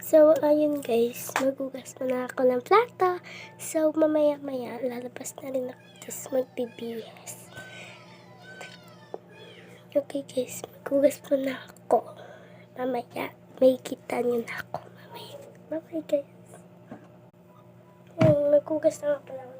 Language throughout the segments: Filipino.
So, ayun guys, magugas muna ako ng plato. So, mamaya-maya, lalabas na rin ako, tapos magbibihis. Okay guys, magugas muna ako. Mamaya, may kita nyo na ako. Mamaya. Bye-bye guys. Magugas na ako lang.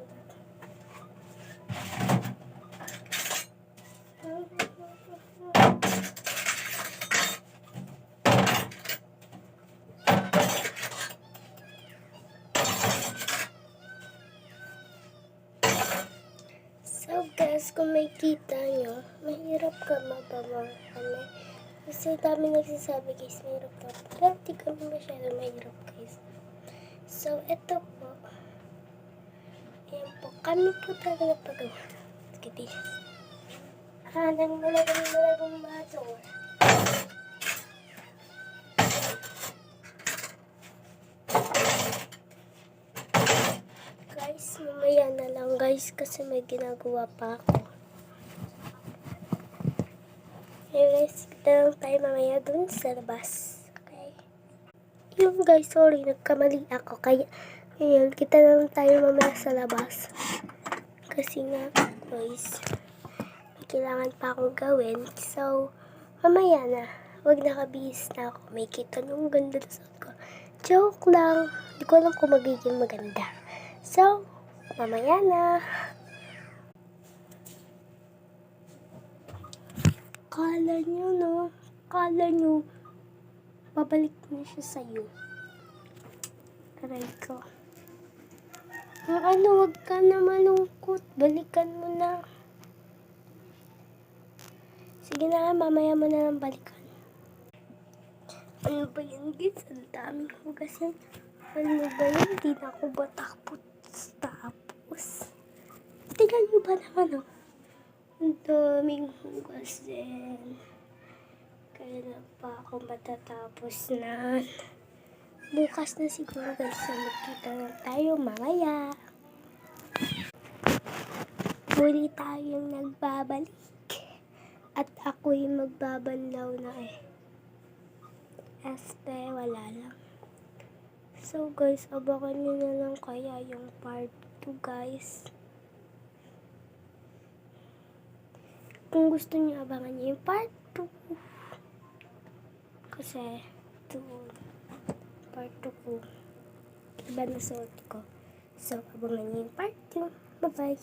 So guys, kung may kita nyo, mahirap ka mapamahali. Kasi dami nagsasabi guys, mahirap ka. Pero di kami masyado mahirap guys. So, eto po. Ayan po, kami po talaga nagpagawa. Sige, nang malagong maso. Guys, mamaya na lang guys kasi may ginagawa pa ako. Guys, kita lang tayo mamaya dun sa labas. Okay? Yung guys, sorry, nagkamali ako. Kaya, ayun, kita lang tayo mamaya sa labas. Kasi nga, guys, may kailangan pa akong gawin. So, mamaya na. Huwag nakabihis na ako. May kita nung ganda na suot ko. Joke lang. Hindi ko alam kung magiging maganda. So, mamaya na. Kala nyo, no? Kala nyo, babalik na siya sa'yo. Aray ko. Huwag ka na malungkot. Balikan mo na. Sige na, mamaya mo na lang balikan. Ano ba yan, guys? Ang daming hugasan. Ano ba yan? Hindi na ako ba tapos? Tingnan nyo ba naman, oh? Ang daming hugasin. Kailan pa ako matatapos na? Bukas na siguro guys, magkita lang tayo mamaya. Muli tayong nagbabalik. At ako'y magbabanlaw na eh. Wala lang. So guys, abangan nyo na lang kaya yung part 2 guys. Kung gusto nyo, abangan nyo yung part 2. Kasi, part 2 ko. Iba na suot ko. So, abangan nyo yung part 2. Bye-bye.